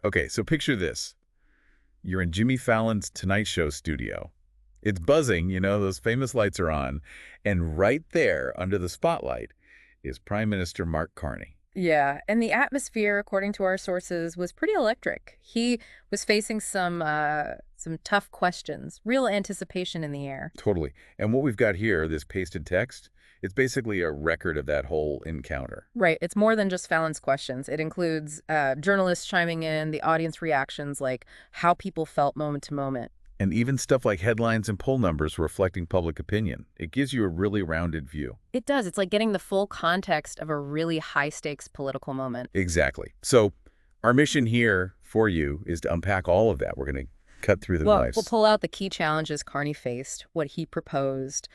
Okay, so picture this. You're in Jimmy Fallon's Tonight Show studio. It's buzzing, those famous lights are on. And right there, under the spotlight, is Prime Minister Mark Carney. Yeah, and the atmosphere, according to our sources, was pretty electric. He was facing some tough questions, real anticipation in the air. Totally. And what we've got here, this pasted text, it's basically a record of that whole encounter. Right, it's more than just Fallon's questions. It includes journalists chiming in, the audience reactions, like how people felt moment to moment. And even stuff like headlines and poll numbers reflecting public opinion. It gives you a really rounded view. It does. It's like getting the full context of a really high-stakes political moment. Exactly. So our mission here for you is to unpack all of that. We're going to cut through the noise. We'll pull out the key challenges Carney faced, what he proposed,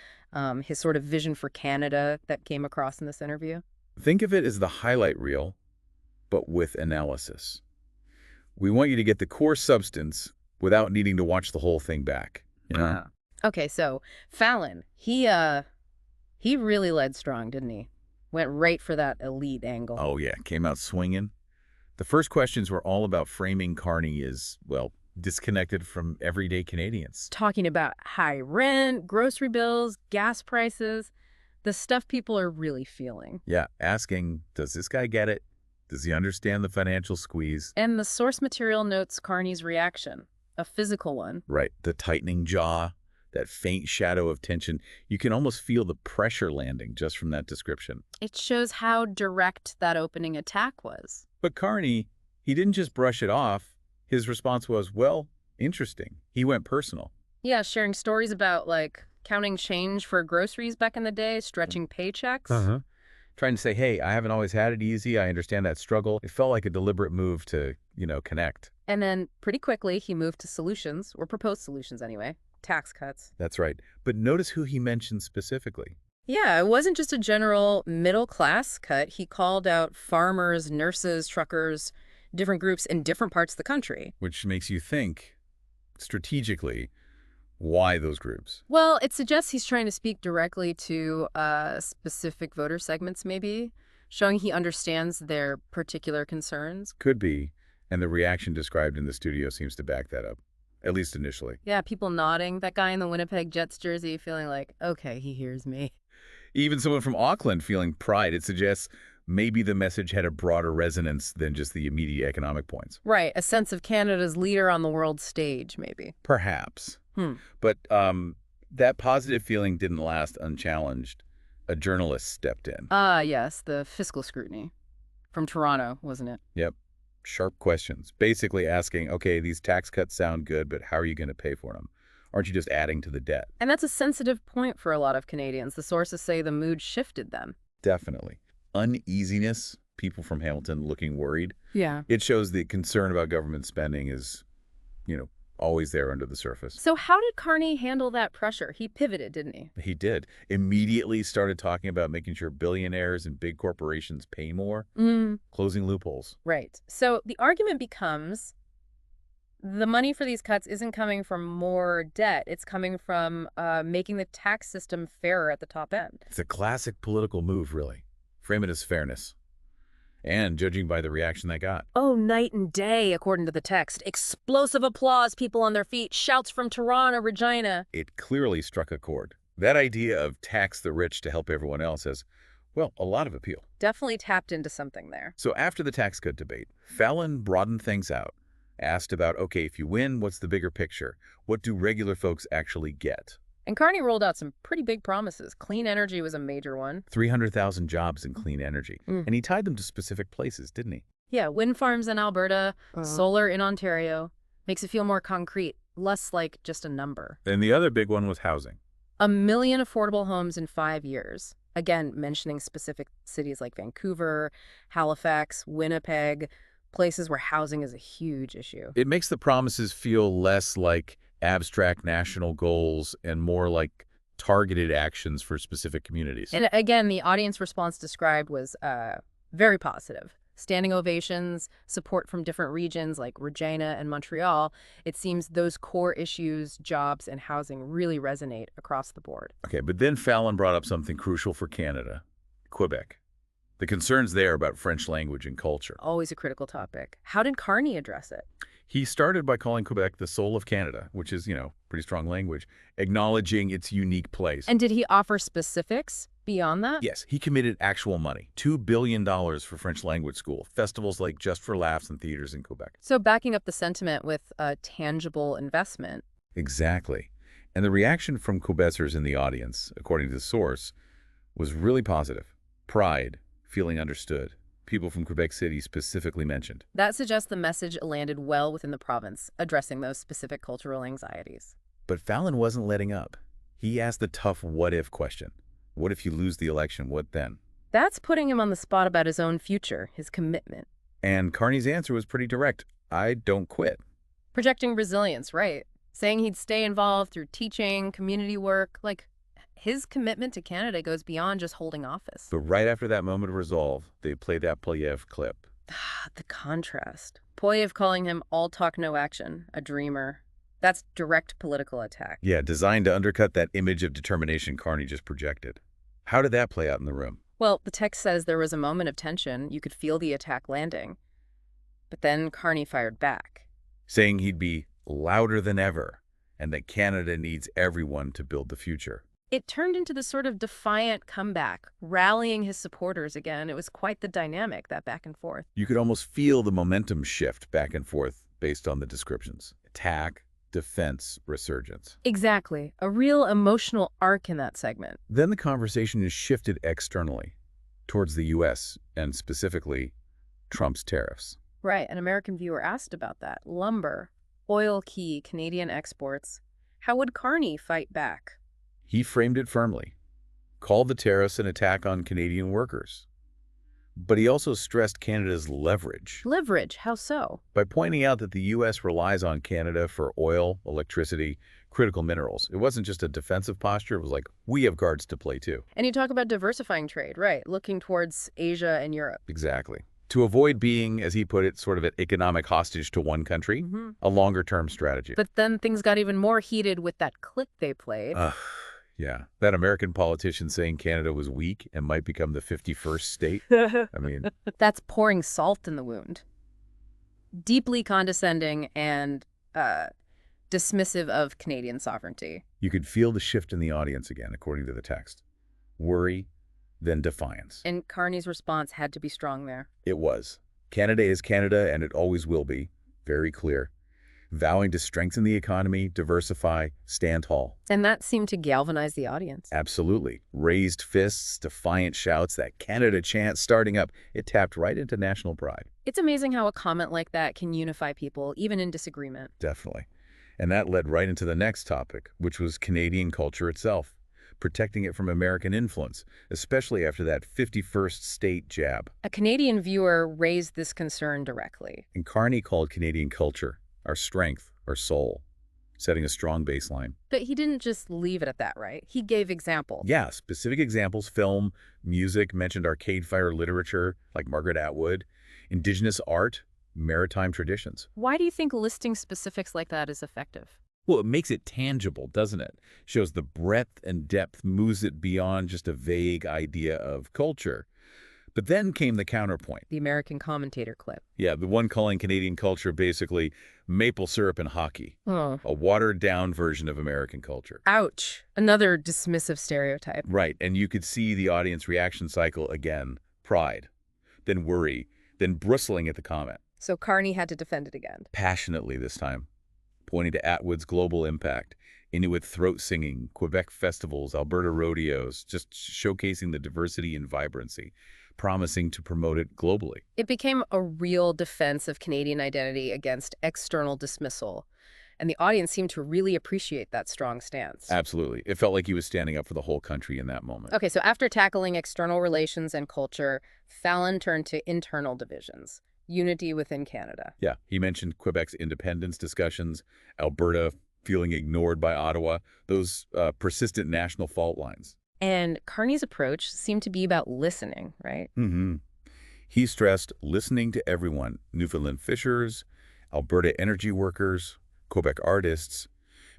his sort of vision for Canada that came across in this interview. Think of it as the highlight reel, but with analysis. We want you to get the core substance without needing to watch the whole thing back. Okay, so Fallon, he really led strong, didn't he? Went right for that elite angle. Oh, yeah. Came out swinging. The first questions were all about framing Carney as, well, disconnected from everyday Canadians. Talking about high rent, grocery bills, gas prices, the stuff people are really feeling. Yeah, asking, does this guy get it? Does he understand the financial squeeze? And the source material notes Carney's reaction, a physical one. Right, the tightening jaw, that faint shadow of tension. You can almost feel the pressure landing just from that description. It shows how direct that opening attack was. But Carney, he didn't just brush it off. His response was, well, interesting. He went personal. Yeah, sharing stories about, like, counting change for groceries back in the day, stretching paychecks. Trying to say, hey, I haven't always had it easy. I understand that struggle. It felt like a deliberate move to, connect. And then pretty quickly, he moved to solutions, or proposed solutions anyway, tax cuts. That's right. But notice who he mentioned specifically. Yeah, it wasn't just a general middle-class cut. He called out farmers, nurses, truckers, different groups in different parts of the country. Which makes you think, strategically, why those groups? Well, it suggests he's trying to speak directly to specific voter segments, maybe, showing he understands their particular concerns. Could be, and the reaction described in the studio seems to back that up, at least initially. Yeah, people nodding, that guy in the Winnipeg Jets jersey feeling like, okay, he hears me. Even someone from Auckland feeling pride. It suggests maybe the message had a broader resonance than just the immediate economic points. Right, a sense of Canada's leader on the world stage, maybe. Perhaps. But that positive feeling didn't last unchallenged. A journalist stepped in. Yes, the fiscal scrutiny. From Toronto, wasn't it? Yep. Sharp questions. Basically asking, okay, these tax cuts sound good, but how are you going to pay for them? Aren't you just adding to the debt? And that's a sensitive point for a lot of Canadians. The sources say the mood shifted them. Definitely. Uneasiness, people from Hamilton looking worried. Yeah. It shows the concern about government spending is, always there under the surface. So how did Carney handle that pressure? He pivoted, didn't he? He did. Immediately started talking about making sure billionaires and big corporations pay more, closing loopholes. Right. So the argument becomes the money for these cuts isn't coming from more debt. It's coming from making the tax system fairer at the top end. It's a classic political move, really. Frame it as fairness. And judging by the reaction they got. Oh, night and day, according to the text. Explosive applause, people on their feet, shouts from Toronto, Regina. It clearly struck a chord. That idea of tax the rich to help everyone else has, well, a lot of appeal. Definitely tapped into something there. So after the tax cut debate, Fallon broadened things out, asked about, okay, if you win, what's the bigger picture? What do regular folks actually get? And Carney rolled out some pretty big promises. Clean energy was a major one. 300,000 jobs in clean energy. And he tied them to specific places, didn't he? Yeah, wind farms in Alberta, solar in Ontario. Makes it feel more concrete, less like just a number. And the other big one was housing. 1 million affordable homes in 5 years. Again, mentioning specific cities like Vancouver, Halifax, Winnipeg, places where housing is a huge issue. It makes the promises feel less like abstract national goals and more like targeted actions for specific communities. And again, the audience response described was very positive. Standing ovations, support from different regions like Regina and Montreal. It seems those core issues, jobs and housing, really resonate across the board. Okay, but then Fallon brought up something crucial for Canada, Quebec. The concerns there about French language and culture. Always a critical topic. How did Carney address it? He started by calling Quebec the soul of Canada, which is, pretty strong language, acknowledging its unique place. And did he offer specifics beyond that? Yes, he committed actual money, $2 billion for French language school, festivals like Just for Laughs and theaters in Quebec. So backing up the sentiment with a tangible investment. Exactly. And the reaction from Quebecers in the audience, according to the source, was really positive. Pride, feeling understood. People from Quebec City specifically mentioned. That suggests the message landed well within the province, addressing those specific cultural anxieties. But Fallon wasn't letting up. He asked the tough what-if question. What if you lose the election? What then? That's putting him on the spot about his own future, his commitment. And Carney's answer was pretty direct. I don't quit. Projecting resilience, right? Saying he'd stay involved through teaching, community work. Like, his commitment to Canada goes beyond just holding office. But right after that moment of resolve, they played that poilievre clip. The contrast. Poilievre calling him all talk, no action, a dreamer. That's direct political attack. Yeah, designed to undercut that image of determination Carney just projected. How did that play out in the room? Well, the text says there was a moment of tension. You could feel the attack landing. But then Carney fired back. Saying he'd be louder than ever and that Canada needs everyone to build the future. It turned into this sort of defiant comeback, rallying his supporters again. It was quite the dynamic, that back and forth. You could almost feel the momentum shift back and forth based on the descriptions. Attack, defense, resurgence. Exactly. A real emotional arc in that segment. Then the conversation is shifted externally, towards the U.S., and specifically Trump's tariffs. Right. An American viewer asked about that. Lumber, oil key, Canadian exports. How would Carney fight back? He framed it firmly, called the tariffs an attack on Canadian workers. But he also stressed Canada's leverage. Leverage? How so? By pointing out that the U.S. relies on Canada for oil, electricity, critical minerals. It wasn't just a defensive posture. It was like, we have cards to play too. And you talk about diversifying trade, right? Looking towards Asia and Europe. Exactly. To avoid being, as he put it, sort of an economic hostage to one country, a longer-term strategy. But then things got even more heated with that clip they played. Yeah, that American politician saying Canada was weak and might become the 51st state. I mean, that's pouring salt in the wound. Deeply condescending and dismissive of Canadian sovereignty. You could feel the shift in the audience again, according to the text. Worry, then defiance. And Carney's response had to be strong there. It was. Canada is Canada, and it always will be. Very clear. Vowing to strengthen the economy, diversify, stand tall. And that seemed to galvanize the audience. Absolutely. Raised fists, defiant shouts, that Canada chant starting up. It tapped right into national pride. It's amazing how a comment like that can unify people, even in disagreement. Definitely. And that led right into the next topic, which was Canadian culture itself, protecting it from American influence, especially after that 51st state jab. A Canadian viewer raised this concern directly. And Carney called Canadian culture our strength, our soul, setting a strong baseline. But he didn't just leave it at that, right? He gave examples. Yeah, specific examples, film, music, mentioned arcade fire literature, like Margaret Atwood, indigenous art, maritime traditions. Why do you think listing specifics like that is effective? Well, it makes it tangible, doesn't it? Shows the breadth and depth, moves it beyond just a vague idea of culture. But then came the counterpoint. The American commentator clip. Yeah, the one calling Canadian culture basically maple syrup and hockey. Oh. A watered-down version of American culture. Ouch. Another dismissive stereotype. Right, and you could see the audience reaction cycle again. Pride, then worry, then bristling at the comment. So Carney had to defend it again. Passionately this time, pointing to Atwood's global impact, Inuit throat singing, Quebec festivals, Alberta rodeos, just showcasing the diversity and vibrancy, promising to promote it globally. It became a real defense of Canadian identity against external dismissal, and the audience seemed to really appreciate that strong stance. Absolutely. It felt like he was standing up for the whole country in that moment. Okay, so after tackling external relations and culture, Fallon turned to internal divisions, unity within Canada. Yeah, he mentioned Quebec's independence discussions, Alberta feeling ignored by Ottawa, those persistent national fault lines. And Carney's approach seemed to be about listening, right? He stressed listening to everyone, Newfoundland fishers, Alberta energy workers, Quebec artists,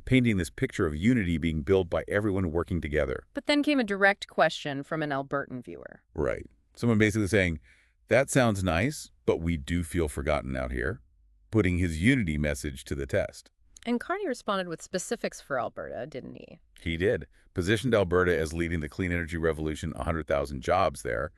painting this picture of unity being built by everyone working together. But then came a direct question from an Albertan viewer. Right. Someone basically saying, that sounds nice, but we do feel forgotten out here, putting his unity message to the test. And Carney responded with specifics for Alberta, didn't he? He did. Positioned Alberta as leading the clean energy revolution, 100,000 jobs there.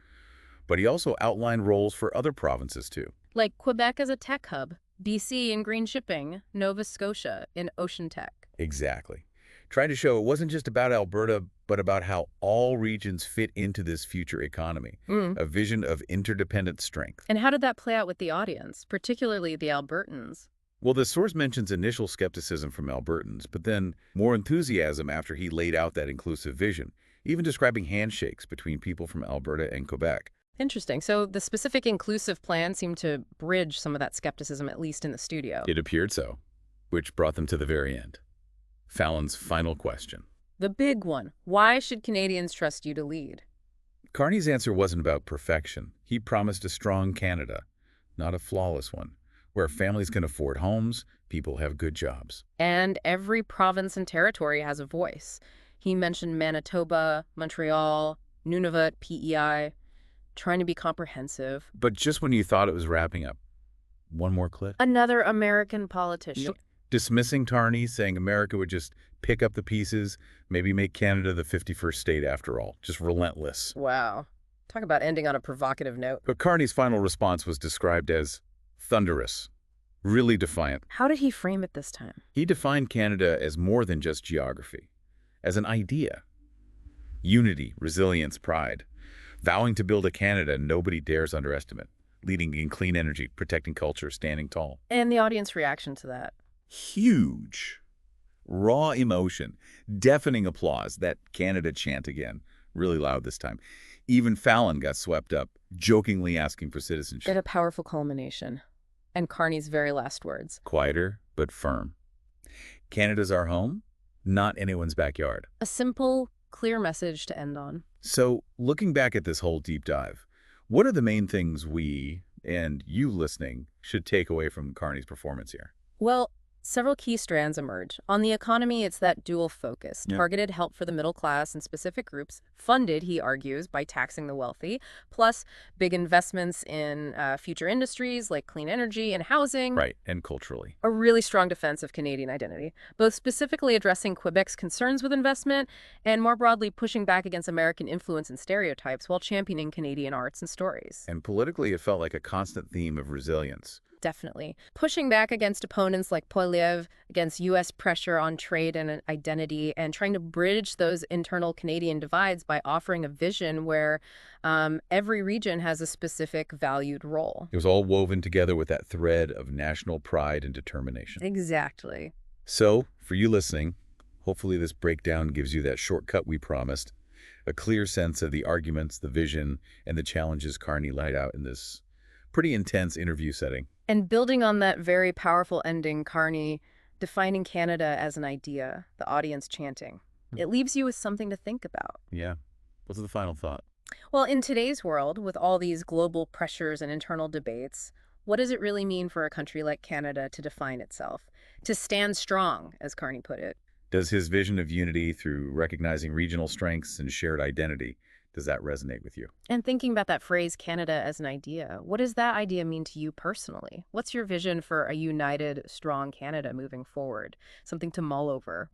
But he also outlined roles for other provinces, too. Like Quebec as a tech hub, BC in green shipping, Nova Scotia in ocean tech. Exactly. Trying to show it wasn't just about Alberta, but about how all regions fit into this future economy, a vision of interdependent strength. And how did that play out with the audience, particularly the Albertans? Well, the source mentions initial skepticism from Albertans, but then more enthusiasm after he laid out that inclusive vision, even describing handshakes between people from Alberta and Quebec. Interesting. So the specific inclusive plan seemed to bridge some of that skepticism, at least in the studio. It appeared so, which brought them to the very end. Fallon's final question. The big one. Why should Canadians trust you to lead? Carney's answer wasn't about perfection. He promised a strong Canada, not a flawless one, where families can afford homes, people have good jobs. And every province and territory has a voice. He mentioned Manitoba, Montreal, Nunavut, PEI, trying to be comprehensive. But just when you thought it was wrapping up, one more clip. Another American politician. Yep. Dismissing Carney, saying America would just pick up the pieces, maybe make Canada the 51st state after all. Just relentless. Wow. Talk about ending on a provocative note. But Carney's final response was described as thunderous, really defiant. How did he frame it this time? He defined Canada as more than just geography, as an idea. Unity, resilience, pride. Vowing to build a Canada nobody dares underestimate. Leading in clean energy, protecting culture, standing tall. And the audience reaction to that? Huge. Raw emotion. Deafening applause. That Canada chant again. Really loud this time. Even Fallon got swept up, jokingly asking for citizenship. At a powerful culmination. And Carney's very last words. Quieter, but firm. Canada's our home, not anyone's backyard. A simple, clear message to end on. So, looking back at this whole deep dive, what are the main things we, and you listening, should take away from Carney's performance here? Well, several key strands emerge. On the economy, it's that dual focus. Yeah. Targeted help for the middle class and specific groups, funded, he argues, by taxing the wealthy, plus big investments in future industries like clean energy and housing. Right, and culturally. A really strong defense of Canadian identity, both specifically addressing Quebec's concerns with investment and more broadly pushing back against American influence and stereotypes while championing Canadian arts and stories. And politically, it felt like a constant theme of resilience. Definitely. Pushing back against opponents like poilievre, against U.S. pressure on trade and identity, and trying to bridge those internal Canadian divides by offering a vision where every region has a specific valued role. It was all woven together with that thread of national pride and determination. Exactly. So, for you listening, hopefully this breakdown gives you that shortcut we promised, a clear sense of the arguments, the vision, and the challenges Carney laid out in this pretty intense interview setting. And building on that very powerful ending, Carney defining Canada as an idea, the audience chanting. It leaves you with something to think about. Yeah. What's the final thought? Well, in today's world, with all these global pressures and internal debates, what does it really mean for a country like Canada to define itself? To stand strong, as Carney put it. Does his vision of unity through recognizing regional strengths and shared identity, does that resonate with you? And thinking about that phrase, Canada as an idea, what does that idea mean to you personally? What's your vision for a united, strong Canada moving forward? Something to mull over.